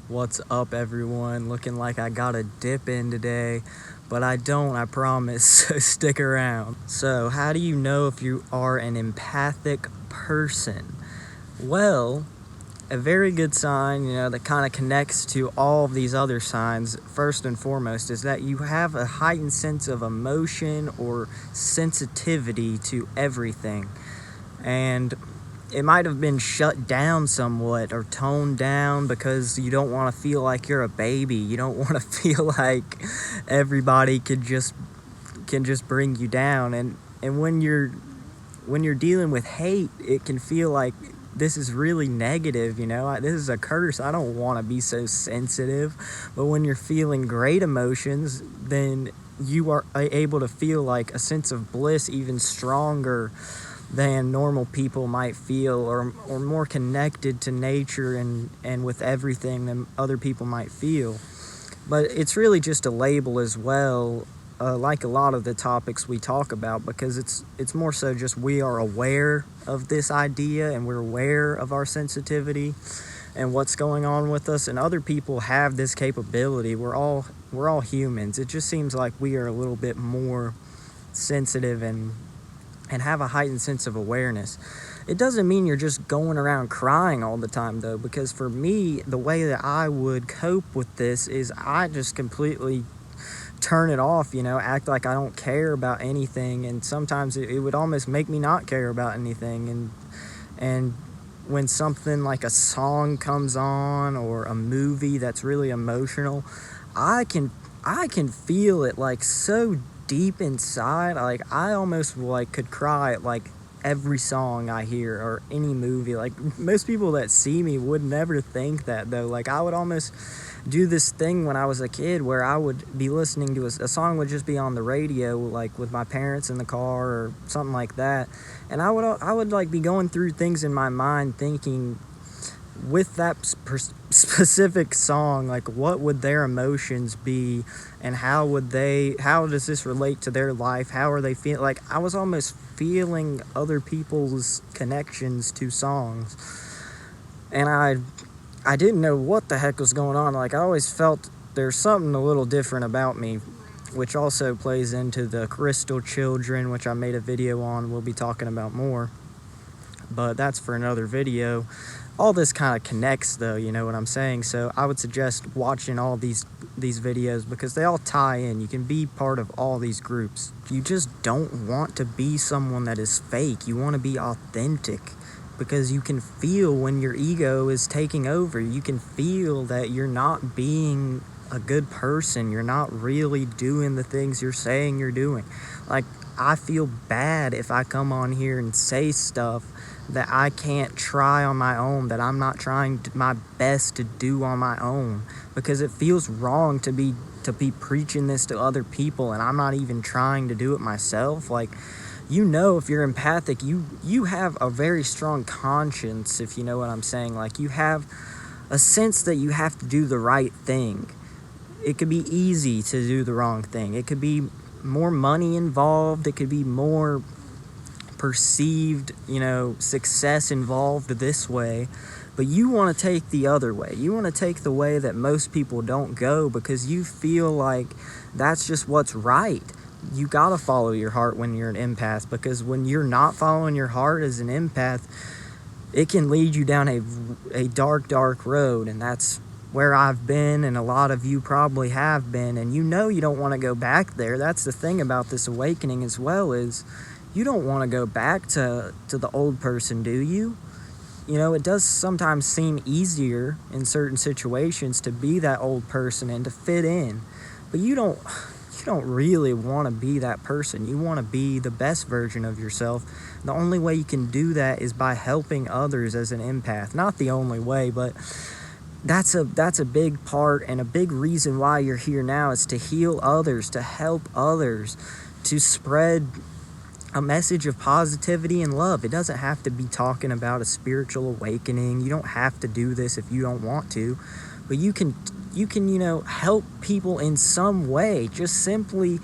What's up, everyone? Looking like I got a dip in today, but I don't, I promise, so stick around. So, how do you know if you are an empathic person? Well, a very good sign, that kind of connects to all of these other signs, first and foremost, is that you have a heightened sense of emotion or sensitivity to everything. And it might have been shut down somewhat or toned down because you don't want to feel like you're a baby. You don't want to feel like everybody can just bring you down. And when you're dealing with hate, it can feel like this is really negative. This is a curse. I don't want to be so sensitive. But when you're feeling great emotions, then you are able to feel like a sense of bliss even stronger than normal people might feel, or more connected to nature and with everything than other people might feel. But it's really just a label as well, like a lot of the topics we talk about, because it's more so just we are aware of this idea and we're aware of our sensitivity and what's going on with us, and other people have this capability. We're all humans. It just seems like we are a little bit more sensitive and have a heightened sense of awareness. It doesn't mean you're just going around crying all the time, though, because for me, the way that I would cope with this is I just completely turn it off, act like I don't care about anything, and sometimes it would almost make me not care about anything. And when something like a song comes on or a movie that's really emotional, I can feel it like so deep inside. Like I almost could cry at like every song I hear or any movie. Like most people that see me would never think that, though. Like I would almost do this thing when I was a kid where I would be listening to a song would just be on the radio, like with my parents in the car or something like that, and I would like be going through things in my mind thinking, with that specific song, like what would their emotions be, and how does this relate to their life, how are they feeling. Like I was almost feeling other people's connections to songs, and I didn't know what the heck was going on. Like I always felt there's something a little different about me, which also plays into the crystal children, which I made a video on. We'll be talking about more, but that's for another video. All this kind of connects, though, you know what I'm saying? So I would suggest watching all these videos because they all tie in. You can be part of all these groups. You just don't want to be someone that is fake. You want to be authentic, because you can feel when your ego is taking over. You can feel that you're not being a good person. You're not really doing the things you're saying you're doing. Like, I feel bad if I come on here and say stuff that I can't try on my own, that I'm not trying my best to do on my own, because it feels wrong to be preaching this to other people and I'm not even trying to do it myself. Like, if you're empathic, you have a very strong conscience, if you know what I'm saying. Like, you have a sense that you have to do the right thing. It could be easy to do the wrong thing. It could be more money involved. It could be more perceived, success involved this way, but you want to take the other way. You want to take the way that most people don't go, because you feel like that's just what's right. You got to follow your heart when you're an empath, because when you're not following your heart as an empath, it can lead you down a dark road, and that's where I've been, and a lot of you probably have been, and you don't want to go back there. That's the thing about this awakening as well, is you don't want to go back to the old person, do you? It does sometimes seem easier in certain situations to be that old person and to fit in, but you don't really want to be that person. You want to be the best version of yourself. The only way you can do that is by helping others as an empath. Not the only way, but that's a big part, and a big reason why you're here now is to heal others, to help others, to spread a message of positivity and love. It doesn't have to be talking about a spiritual awakening. You don't have to do this if you don't want to, but you can help people in some way. Just simply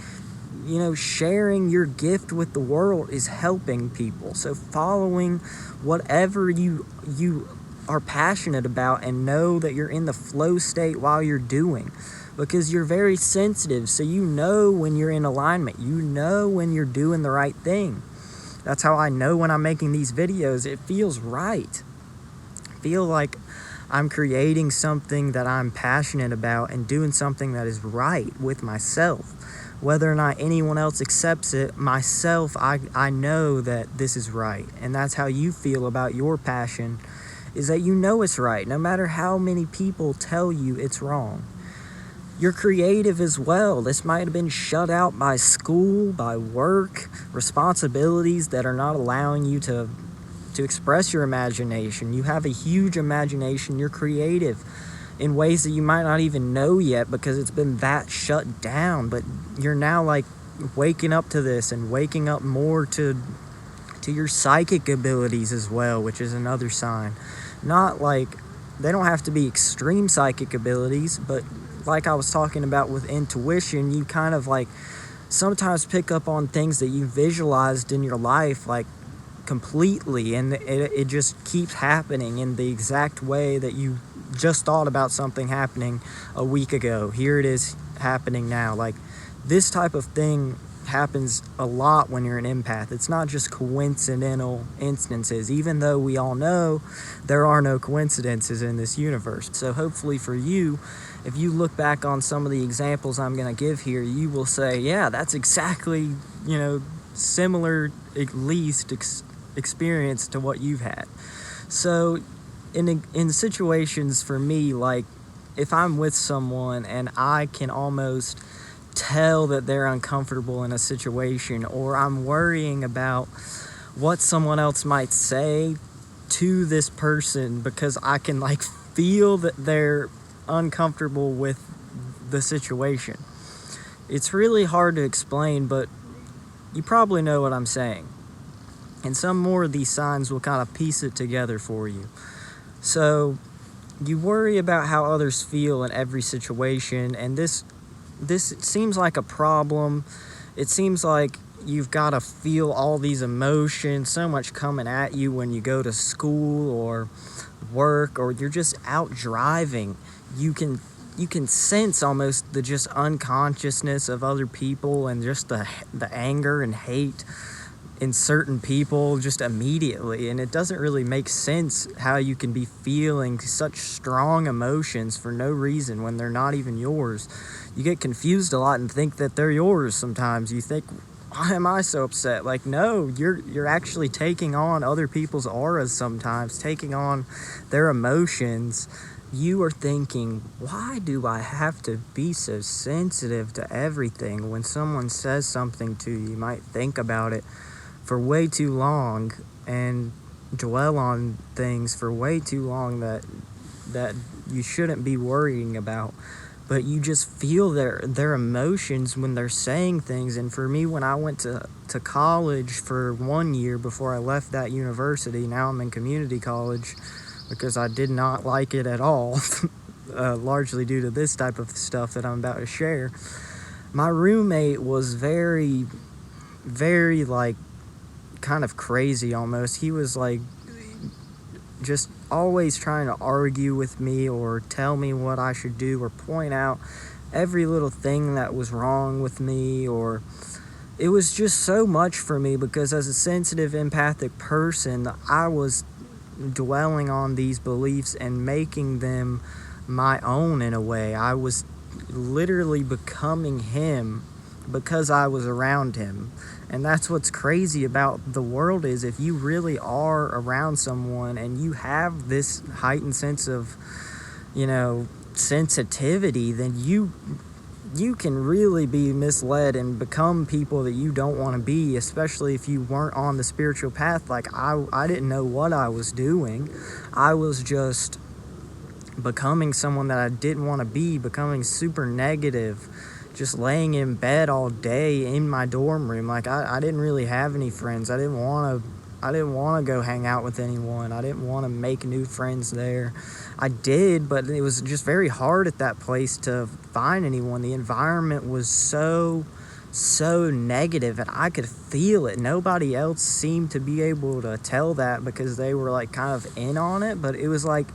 sharing your gift with the world is helping people. So following whatever you are passionate about and know that you're in the flow state while you're doing, because you're very sensitive. So you know when you're in alignment, you know when you're doing the right thing. That's how I know when I'm making these videos. It feels right. I feel like I'm creating something that I'm passionate about and doing something that is right with myself. Whether or not anyone else accepts it, myself, I know that this is right. And that's how you feel about your passion, is that you know it's right, no matter how many people tell you it's wrong. You're creative as well. This might have been shut out by school, by work, responsibilities that are not allowing you to express your imagination. You have a huge imagination. You're creative in ways that you might not even know yet because it's been that shut down. But you're now like waking up to this and waking up more to your psychic abilities as well, which is another sign. Not like, they don't have to be extreme psychic abilities, but like I was talking about with intuition, you kind of like sometimes pick up on things that you visualized in your life like completely, and it just keeps happening in the exact way that you just thought about something happening a week ago. Here it is happening now. Like, this type of thing happens a lot when you're an empath. It's not just coincidental instances, even though we all know there are no coincidences in this universe. So hopefully for you, if you look back on some of the examples I'm going to give here, you will say, yeah, that's exactly, similar, at least experience to what you've had. So in situations for me, like if I'm with someone and I can almost tell that they're uncomfortable in a situation, or I'm worrying about what someone else might say to this person because I can like feel that they're uncomfortable with the situation. It's really hard to explain, but you probably know what I'm saying. And some more of these signs will kind of piece it together for you. So you worry about how others feel in every situation, and this seems like a problem. It seems like you've got to feel all these emotions, so much coming at you when you go to school or work, or you're just out driving. You can sense almost the just unconsciousness of other people and just the anger and hate in certain people just immediately, and it doesn't really make sense how you can be feeling such strong emotions for no reason when they're not even yours. You get confused a lot and think that they're yours sometimes. You think, why am I so upset? Like, no, you're actually taking on other people's auras sometimes, taking on their emotions. You are thinking, why do I have to be so sensitive to everything? When someone says something to you, you might think about it for way too long and dwell on things for way too long that you shouldn't be worrying about. But you just feel their emotions when they're saying things. And for me, when I went to college for 1 year before I left that university, now I'm in community college because I did not like it at all, largely due to this type of stuff that I'm about to share. My roommate was very, very like kind of crazy almost. He was like just always trying to argue with me or tell me what I should do or point out every little thing that was wrong with me, or it was just so much for me because as a sensitive, empathic person, I was dwelling on these beliefs and making them my own in a way. I was literally becoming him because I was around him. And that's what's crazy about the world, is if you really are around someone and you have this heightened sense of, sensitivity, then you can really be misled and become people that you don't want to be, especially if you weren't on the spiritual path. Like I didn't know what I was doing. I was just becoming someone that I didn't want to be, becoming super negative, just laying in bed all day in my dorm room. Like I didn't really have any friends. I didn't want to go hang out with anyone. I didn't want to make new friends there. I did, but it was just very hard at that place to find anyone. The environment was so so negative, and I could feel it. Nobody else seemed to be able to tell that because they were like kind of in on it, but it was like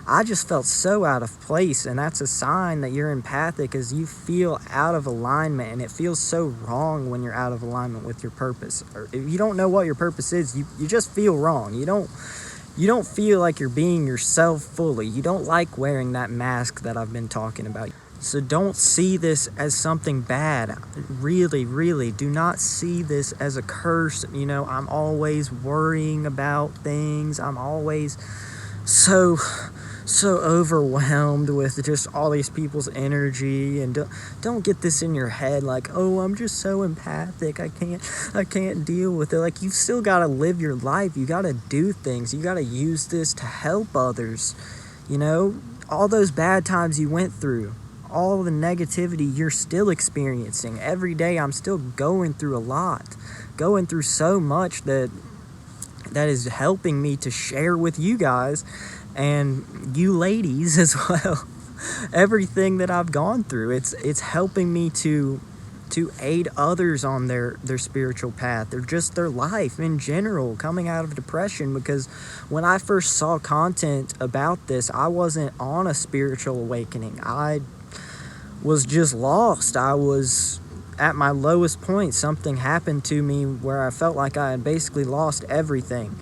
I just felt so out of place, and that's a sign that you're empathic, is you feel out of alignment, and it feels so wrong when you're out of alignment with your purpose. Or if you don't know what your purpose is, you just feel wrong. You don't feel like you're being yourself fully. You don't like wearing that mask that I've been talking about. So don't see this as something bad. Really, really, do not see this as a curse. I'm always worrying about things. I'm always so overwhelmed with just all these people's energy, and don't get this in your head like, oh, I'm just so empathic, I can't deal with it. Like, you've still got to live your life. You got to do things. You got to use this to help others. All those bad times you went through, all the negativity you're still experiencing every day. I'm still going through a lot, going through so much that is helping me to share with you guys and you ladies as well. Everything that I've gone through, it's helping me to aid others on their spiritual path, or just their life in general, coming out of depression. Because when I first saw content about this, I wasn't on a spiritual awakening. I was just lost. I was at my lowest point. Something happened to me where I felt like I had basically lost everything.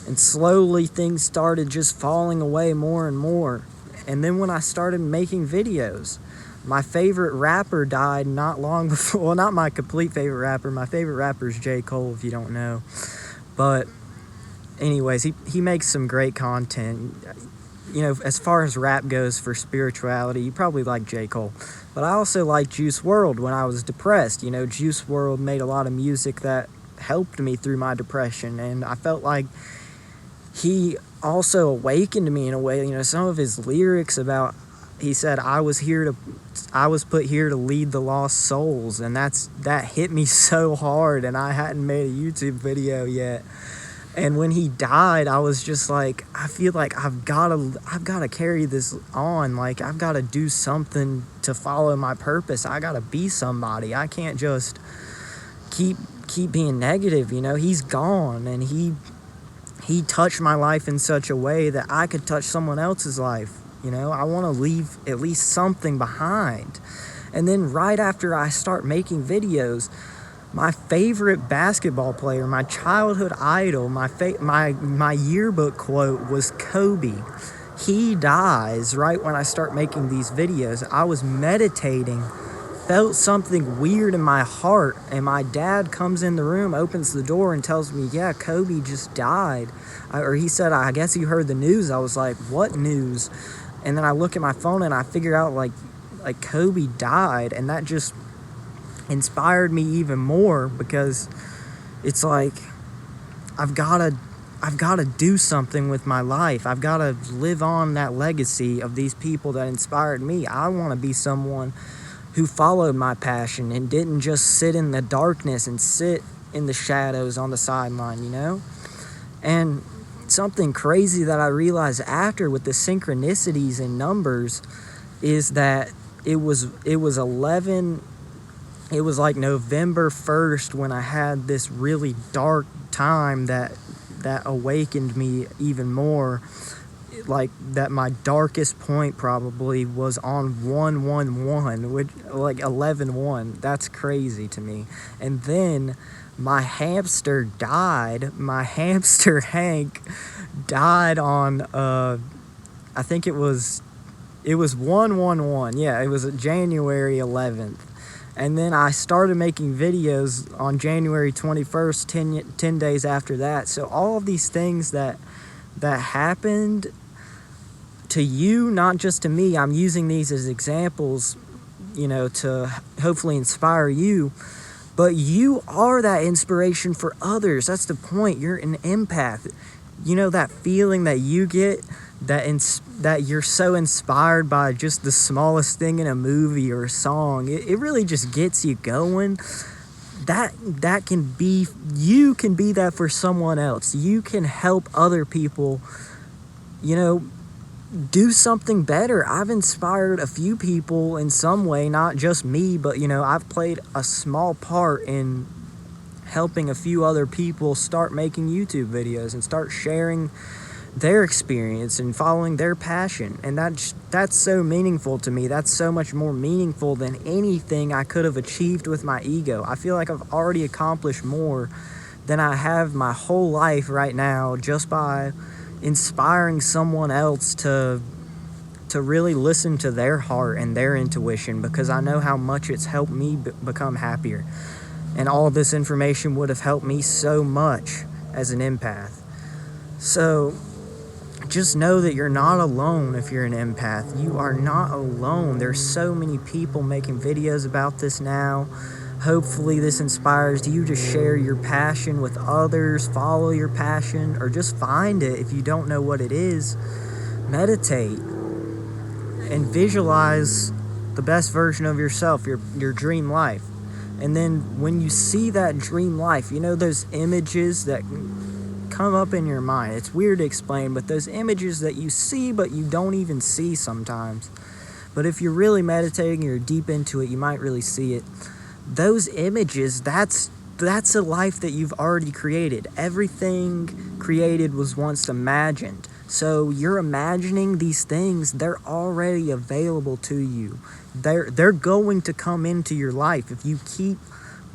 And slowly things started just falling away more and more. And then when I started making videos, my favorite rapper died not long before. Well, not my complete favorite rapper. My favorite rapper is J. Cole, if you don't know. But anyways, he makes some great content. As far as rap goes for spirituality, you probably like J. Cole. But I also like Juice WRLD when I was depressed. Juice WRLD made a lot of music that helped me through my depression. And I felt like he also awakened me in a way. Some of his lyrics about, he said, I was put here to lead the lost souls. And that hit me so hard, and I hadn't made a YouTube video yet. And when he died, I was just like, I feel like I've got to carry this on. Like, I've got to do something to follow my purpose. I got to be somebody. I can't just keep being negative. He's gone, and he touched my life in such a way that I could touch someone else's life. I want to leave at least something behind. And then right after I start making videos, my favorite basketball player, my childhood idol, my yearbook quote was Kobe. He dies right when I start making these videos. I was meditating, felt something weird in my heart, and my dad comes in the room, opens the door, and tells me, yeah, Kobe just died. Or he said, I guess you heard the news. I was like, what news? And then I look at my phone and I figure out like Kobe died, and that just inspired me even more, because it's like I've got to do something with my life. I've got to live on that legacy of these people that inspired me. I want to be someone who followed my passion and didn't just sit in the darkness and sit in the shadows on the sideline, And something crazy that I realized after with the synchronicities and numbers is that it was like November 1st when I had this really dark time that awakened me even more. Like, that my darkest point probably was on 111, which, like 11-1. That's crazy to me. And then my hamster died. My hamster Hank died on I think it was 111. Yeah, it was January 11th. And then I started making videos on January 21st, 10 days after that. So all of these things that happened to you, not just to me, I'm using these as examples, to hopefully inspire you. But you are that inspiration for others. That's the point. You're an empath. That feeling that you get, that you're so inspired by just the smallest thing in a movie or a song. It really just gets you going. That can be, you can be that for someone else. You can help other people, do something better. I've inspired a few people in some way, not just me, but I've played a small part in helping a few other people start making YouTube videos and start sharing their experience and following their passion. And that's so meaningful to me. That's so much more meaningful than anything I could have achieved with my ego. I feel like I've already accomplished more than I have my whole life right now just by inspiring someone else to really listen to their heart and their intuition, because I know how much it's helped me become happier. And all this information would have helped me so much as an empath. So just know that you're not alone if you're an empath. You are not alone. There's so many people making videos about this now. Hopefully this inspires you to share your passion with others, follow your passion, or just find it. If you don't know what it is, meditate and visualize the best version of yourself, your dream life. And then when you see that dream life, those images that come up in your mind. It's weird to explain, but those images that you see but you don't even see sometimes. But if you're really meditating, you're deep into it, you might really see it. Those images, that's a life that you've already created. Everything created was once imagined. So you're imagining these things, they're already available to you. They're going to come into your life if you keep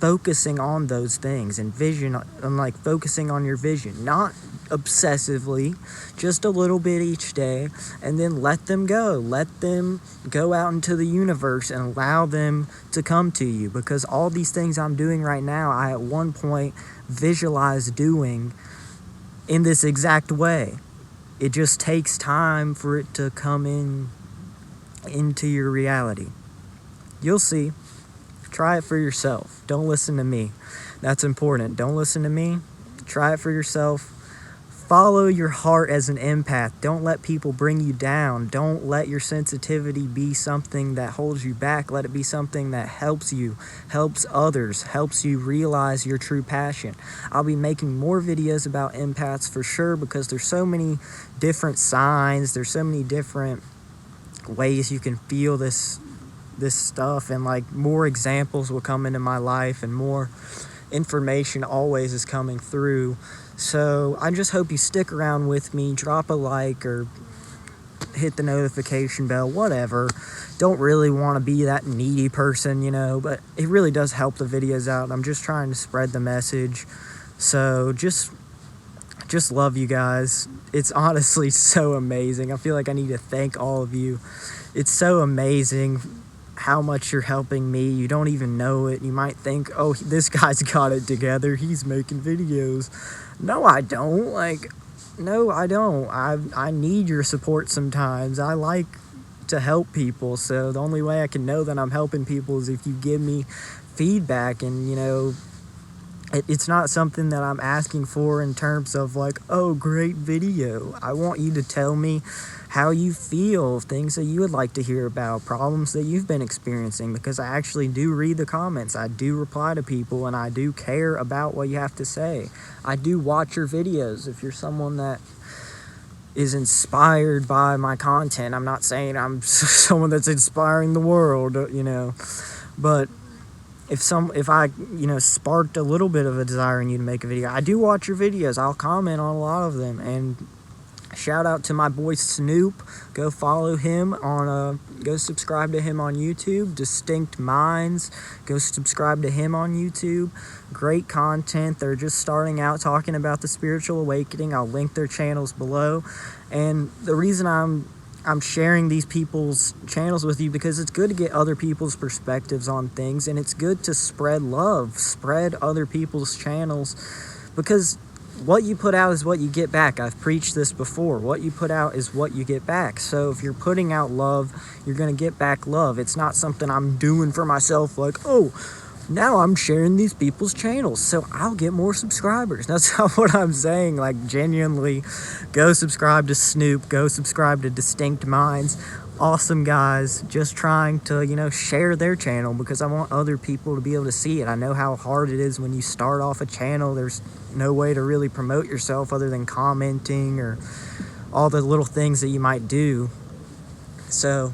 focusing on those things and focusing on your vision, not obsessively, just a little bit each day, and then let them go out into the universe and allow them to come to you. Because all these things I'm doing right now, I at one point visualized doing in this exact way. It just takes time for it to come into your reality. You'll see. Try it for yourself. Don't listen to me. That's important. Don't listen to me. Try it for yourself. Follow your heart as an empath. Don't let people bring you down. Don't let your sensitivity be something that holds you back. Let it be something that helps you, helps others, helps you realize your true passion. I'll be making more videos about empaths for sure, because there's so many different signs. There's so many different ways you can feel this stuff, and more examples will come into my life and more information always is coming through. So I just hope you stick around with me. Drop a like or hit the notification bell, whatever. Don't really want to be that needy person, but it really does help the videos out. I'm just trying to spread the message. So just love you guys. It's honestly so amazing. I feel like I need to thank all of you. It's so amazing how much you're helping me. You don't even know it. You might think, oh, this guy's got it together, he's making videos. No, I don't. I need your support sometimes. I like to help people, so the only way I can know that I'm helping people is if you give me feedback. And it's not something that I'm asking for in terms of oh, great video. I want you to tell me how you feel, things that you would like to hear about, problems that you've been experiencing, because I actually do read the comments. I do reply to people, and I do care about what you have to say. I do watch your videos. If you're someone that is inspired by my content, I'm not saying I'm someone that's inspiring the world, but if I sparked a little bit of a desire in you to make a video, I do watch your videos. I'll comment on a lot of them. And shout out to my boy Snoop. Go follow him go subscribe to him on YouTube. Distinct Minds. Go subscribe to him on YouTube. Great content. They're just starting out talking about the spiritual awakening. I'll link their channels below. And the reason I'm sharing these people's channels with you, because it's good to get other people's perspectives on things, and it's good to spread love, spread other people's channels, because what you put out is what you get back. I've preached this before. What you put out is what you get back. So if you're putting out love, you're going to get back love. It's not something I'm doing for myself, oh, now I'm sharing these people's channels, so I'll get more subscribers. That's not what I'm saying. Genuinely, go subscribe to Snoop. Go subscribe to Distinct Minds. Awesome guys. Just trying to, share their channel, because I want other people to be able to see it. I know how hard it is when you start off a channel. There's no way to really promote yourself other than commenting or all the little things that you might do. So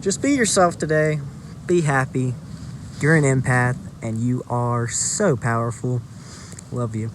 just be yourself today. Be happy. You're an empath and you are so powerful. Love you.